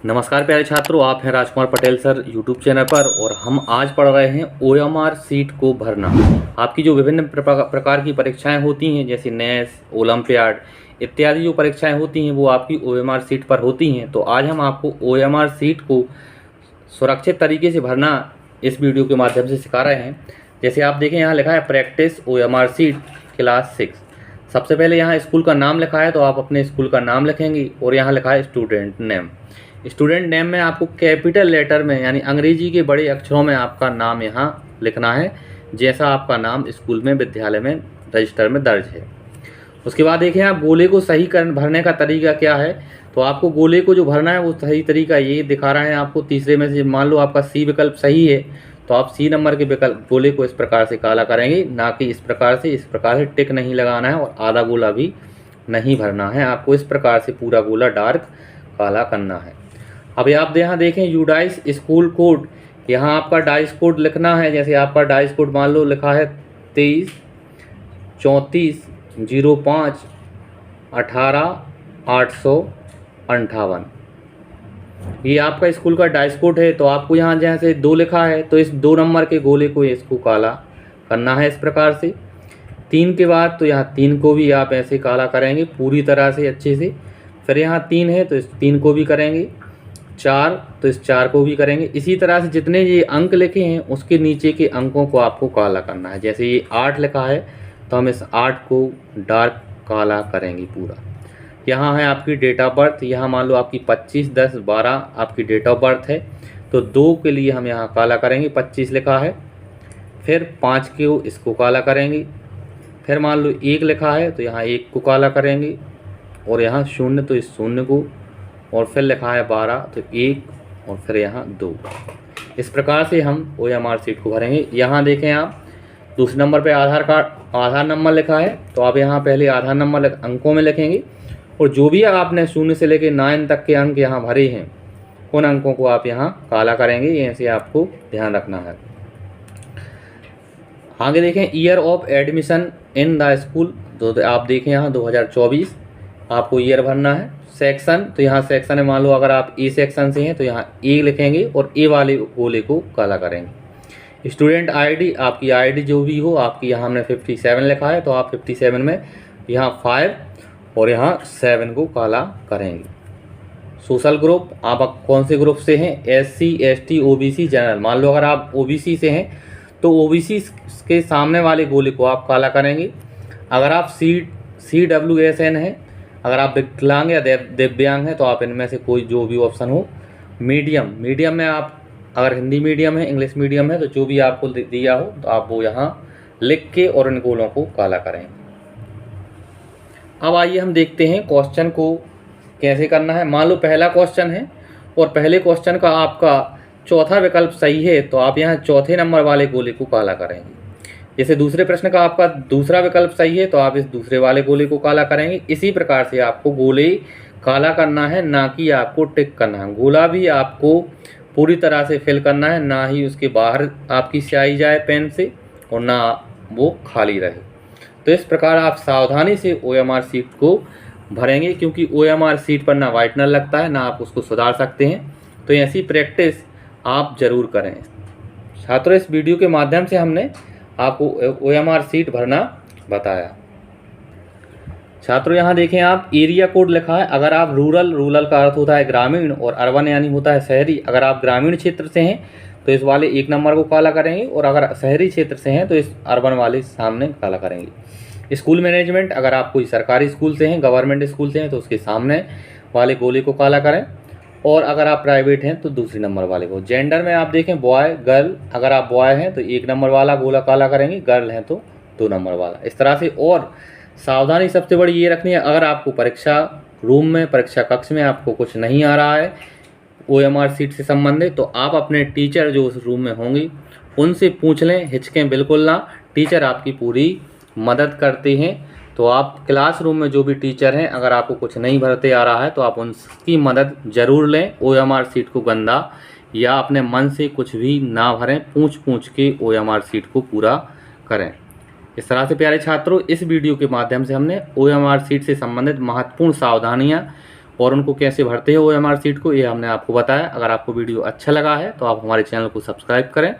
नमस्कार प्यारे छात्रों, आप हैं Rajkumar Patel sir YouTube channel पर और हम आज पढ़ रहे हैं ओएमआर सीट को भरना। आपकी जो विभिन्न प्रकार की परीक्षाएं होती हैं जैसे नेस, ओलंपियाड इत्यादि जो परीक्षाएं होती हैं वो आपकी ओएमआर सीट पर होती हैं। तो आज हम आपको ओएमआर सीट को सुरक्षित तरीके से भरना इस वीडियो के माध्यम से सिखा रहे हैं। जैसे आप देखें यहाँ लिखा है प्रैक्टिस ओएमआर सीट क्लास 6। सबसे पहले यहाँ स्कूल का नाम लिखा है तो आप अपने स्कूल का नाम लिखेंगे और यहाँ लिखा है स्टूडेंट नेम। स्टूडेंट नेम में आपको कैपिटल लेटर में यानी अंग्रेजी के बड़े अक्षरों में आपका नाम यहाँ लिखना है, जैसा आपका नाम स्कूल में विद्यालय में रजिस्टर में दर्ज है। उसके बाद देखें आप गोले को सही भरने का तरीका क्या है। तो आपको गोले को जो भरना है वो सही तरीका ये दिखा रहा है आपको तीसरे में से। मान लो आपका सी विकल्प सही है तो आप सी नंबर के विकल्प गोले को इस प्रकार से काला करेंगे, ना कि इस प्रकार से टिक नहीं लगाना है और आधा गोला भी नहीं भरना है। आपको इस प्रकार से पूरा गोला डार्क काला करना है। अब आप यहाँ देखें यूडाइस स्कूल कोड, यहाँ आपका डाइस कोड लिखना है। जैसे आपका डाइस कोड मान लो लिखा है 23 34 05 18 858। ये आपका स्कूल का डाइस कोड है। तो आपको यहाँ जैसे 2 लिखा है तो इस 2 नंबर के गोले को इसको काला करना है इस प्रकार से। 3 के बाद तो यहाँ 3 को भी आप ऐसे काला करेंगे पूरी तरह से अच्छे से। फिर यहाँ 3 है तो इस 3 को भी करेंगे, 4 तो इस 4 को भी करेंगे। इसी तरह से जितने ये अंक लिखे हैं उसके नीचे के अंकों को आपको काला करना है। जैसे ये 8 लिखा है तो हम इस 8 को डार्क काला करेंगे पूरा। यहाँ है आपकी डेट ऑफ बर्थ, यहाँ मान लो आपकी 25/10/12 आपकी डेट ऑफ बर्थ है तो 2 के लिए हम यहाँ काला करेंगे, 25 लिखा है। फिर 5 को इसको काला करेंगे। फिर मान लो 1 लिखा है तो यहाँ 1 को काला करेंगे और यहाँ 0 तो इस 0 को, और फिर लिखा है 12 तो 1 और फिर यहाँ 2। इस प्रकार से हम ओएमआर सीट को भरेंगे। यहाँ देखें आप दूसरे नंबर पे आधार नंबर लिखा है तो आप यहाँ पहले आधार नंबर अंकों में लिखेंगे और जो भी आपने 0 से लेकर 9 तक के अंक यहाँ भरे हैं उन अंकों को आप यहाँ काला करेंगे। ऐसे आपको ध्यान रखना है। आगे देखें year of admission in the school, तो आप देखें यहाँ 2024 आपको ईयर भरना है। सेक्शन, तो यहाँ सेक्शन है मान लो अगर आप ए सेक्शन से हैं तो यहाँ ए लिखेंगे और ए वाले गोले को काला करेंगे। स्टूडेंट आईडी, आपकी आईडी जो भी हो आपकी, यहाँ हमने 57 लिखा है तो आप 57 में यहाँ 5 और यहाँ 7 को काला करेंगे। सोशल ग्रुप, आप कौन से ग्रुप से हैं, SC ST OBC जनरल। मान लो अगर आप OBC से हैं तो OBC के सामने वाले गोले को आप काला करेंगे। अगर आप CWSN हैं, अगर आप विकलांग या दिव्यांग हैं तो आप इनमें से कोई जो भी ऑप्शन हो। मीडियम में आप अगर हिंदी मीडियम है, इंग्लिश मीडियम है तो जो भी आपको दिया हो तो आप वो यहाँ लिख के और इन गोलों को काला करें। अब आइए हम देखते हैं क्वेश्चन को कैसे करना है। मान लो पहला क्वेश्चन है और पहले क्वेश्चन का आपका चौथा विकल्प सही है तो आप यहाँ चौथे नंबर वाले गोले को काला करेंगे। जैसे दूसरे प्रश्न का आपका दूसरा विकल्प सही है तो आप इस दूसरे वाले गोले को काला करेंगे। इसी प्रकार से आपको गोले काला करना है, ना कि आपको टिक करना है। गोला भी आपको पूरी तरह से फिल करना है, ना ही उसके बाहर आपकी स्याही जाए पेन से और ना वो खाली रहे। तो इस प्रकार आप सावधानी से ओएमआर सीट को भरेंगे, क्योंकि ओएमआर सीट पर ना वाइटनर लगता है ना आप उसको सुधार सकते हैं। तो ऐसी प्रैक्टिस आप ज़रूर करें। छात्रों, इस वीडियो के माध्यम से हमने आपको ओएमआर सीट भरना बताया। छात्रों, यहाँ देखें आप एरिया कोड लिखा है। अगर आप रूरल का अर्थ होता है ग्रामीण और अर्बन यानी होता है शहरी। अगर आप ग्रामीण क्षेत्र से हैं तो इस वाले 1 नंबर को काला करेंगे और अगर शहरी क्षेत्र से हैं तो इस अर्बन वाले सामने काला करेंगे। स्कूल मैनेजमेंट, अगर आप कोई सरकारी स्कूल से हैं, गवर्नमेंट स्कूल से हैं तो उसके सामने वाले गोले को काला करें और अगर आप प्राइवेट हैं तो दूसरे नंबर वाले को। जेंडर में आप देखें बॉय गर्ल, अगर आप बॉय हैं तो 1 नंबर वाला गोला काला करेंगे, गर्ल हैं तो 2 नंबर वाला। इस तरह से। और सावधानी सबसे बड़ी ये रखनी है, अगर आपको परीक्षा रूम में, परीक्षा कक्ष में आपको कुछ नहीं आ रहा है ओएमआर सीट से संबंधित तो आप अपने टीचर जो उस रूम में होंगी उनसे पूछ लें, हिचकें बिल्कुल ना। टीचर आपकी पूरी मदद करते हैं। तो आप क्लासरूम में जो भी टीचर हैं अगर आपको कुछ नहीं भरते आ रहा है तो आप उनकी मदद ज़रूर लें। ओएमआर सीट को गंदा या अपने मन से कुछ भी ना भरें, पूछ के ओएमआर सीट को पूरा करें। इस तरह से प्यारे छात्रों, इस वीडियो के माध्यम से हमने ओएमआर सीट से संबंधित महत्वपूर्ण सावधानियां और उनको कैसे भरते हो OMR शीट को, ये हमने आपको बताया। अगर आपको वीडियो अच्छा लगा है तो आप हमारे चैनल को सब्सक्राइब करें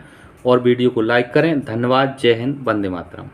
और वीडियो को लाइक करें। धन्यवाद। जय हिंद। वंदे मातरम।